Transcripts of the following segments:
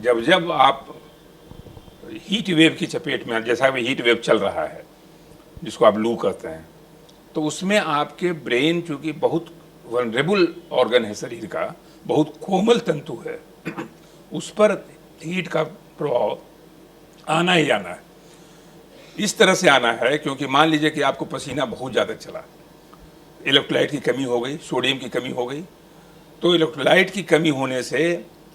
जब जब आप हीट वेव की चपेट में, जैसा भी हीट वेव चल रहा है जिसको आप लू कहते हैं, तो उसमें आपके ब्रेन चूंकि बहुत वनरेबल ऑर्गन है शरीर का, बहुत कोमल तंतु है, उस पर हीट का प्रभाव आना ही आना है। इस तरह से आना है क्योंकि मान लीजिए कि आपको पसीना बहुत ज़्यादा चला, इलेक्ट्रोलाइट की कमी हो गई, सोडियम की कमी हो गई, तो इलेक्ट्रोलाइट की कमी होने से,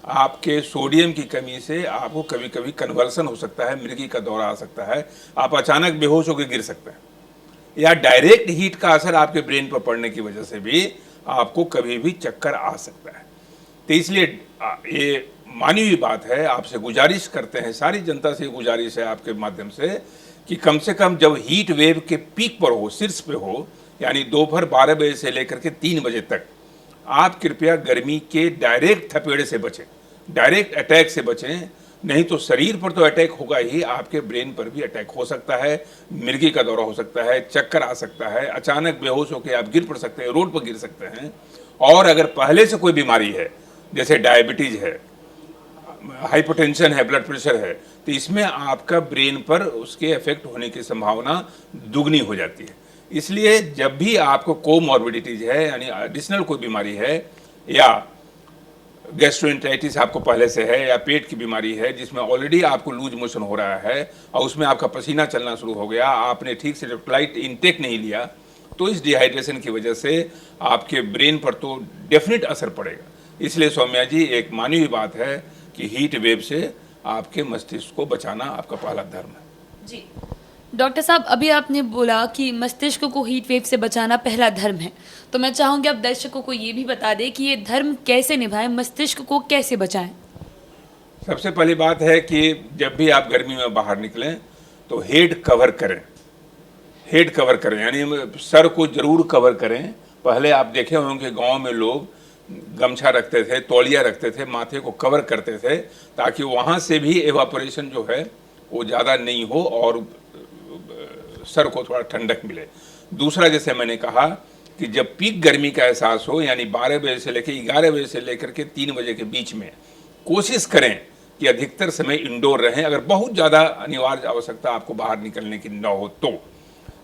आपके सोडियम की कमी से आपको कभी कभी कन्वर्सन हो सकता है, मृगी का दौरा आ सकता है, आप अचानक बेहोश होकर गिर सकते हैं, या डायरेक्ट हीट का असर आपके ब्रेन पर पड़ने की वजह से भी आपको कभी भी चक्कर आ सकता है। तो इसलिए ये मानी हुई बात है, आपसे गुजारिश करते हैं, सारी जनता से गुजारिश है आपके माध्यम से कि कम से कम जब हीट वेव के पीक पर हो, शीर्ष पे हो, यानी दोपहर 12 बजे से लेकर के 3 बजे तक, आप कृपया गर्मी के डायरेक्ट थपेड़े से बचें, डायरेक्ट अटैक से बचें। नहीं तो शरीर पर तो अटैक होगा ही, आपके ब्रेन पर भी अटैक हो सकता है, मिर्गी का दौरा हो सकता है, चक्कर आ सकता है, अचानक बेहोश होकर आप गिर पड़ सकते हैं, रोड पर गिर सकते हैं। और अगर पहले से कोई बीमारी है, जैसे डायबिटीज है, हाइपरटेंशन है, ब्लड प्रेशर है, तो इसमें आपका ब्रेन पर उसके इफेक्ट होने की संभावना दुगनी हो जाती है। इसलिए जब भी आपको कोमॉर्बिडिटीज है, यानी एडिशनल कोई बीमारी है, या गैस्ट्रोएंटेराइटिस आपको पहले से है, या पेट की बीमारी है जिसमें ऑलरेडी आपको लूज मोशन हो रहा है और उसमें आपका पसीना चलना शुरू हो गया, आपने ठीक से इलेक्ट्रोलाइट इनटेक नहीं लिया, तो इस डिहाइड्रेशन की वजह से आपके ब्रेन पर तो डेफिनेट असर पड़ेगा। इसलिए सौम्या जी, एक मानी हुई बात है कि हीट वेव से आपके मस्तिष्क को बचाना आपका पहला धर्म है। जी डॉक्टर साहब, अभी आपने बोला कि मस्तिष्क को हीट वेव से बचाना पहला धर्म है, तो मैं चाहूँगी आप दर्शकों को ये भी बता दें कि ये धर्म कैसे निभाएं, मस्तिष्क को कैसे बचाएं। सबसे पहली बात है कि जब भी आप गर्मी में बाहर निकलें तो हेड कवर करें, हेड कवर करें, यानी सर को जरूर कवर करें। पहले आप देखे होंगे गाँव में लोग गमछा रखते थे, तौलिया रखते थे, माथे को कवर करते थे, ताकि वहाँ से भी एवापोरेशन जो है वो ज़्यादा नहीं हो और सर को थोड़ा ठंडक मिले। दूसरा, जैसे मैंने कहा कि जब पीक गर्मी का एहसास हो, यानी 12 बजे से लेकर 11 बजे से लेकर के 3 बजे के बीच में, कोशिश करें कि अधिकतर समय इंडोर रहें। अगर बहुत ज़्यादा अनिवार्य आवश्यकता आपको बाहर निकलने की न हो तो,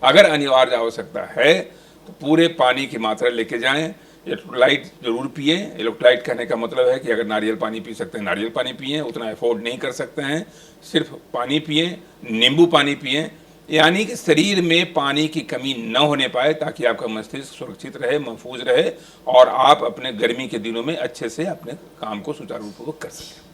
अगर अनिवार्य आवश्यकता है तो पूरे पानी की मात्रा लेके जाएं। इलेक्ट्रोलाइट जरूर पिए। इलेक्ट्रोलाइट कहने का मतलब है कि अगर नारियल पानी पी सकते हैं नारियल पानी पिए, उतना अफोर्ड नहीं कर सकते हैं, सिर्फ पानी पिए, नींबू पानी पिए, यानी कि शरीर में पानी की कमी न होने पाए, ताकि आपका मस्तिष्क सुरक्षित रहे, महफूज रहे और आप अपने गर्मी के दिनों में अच्छे से अपने काम को सुचारू रूप कर सकें।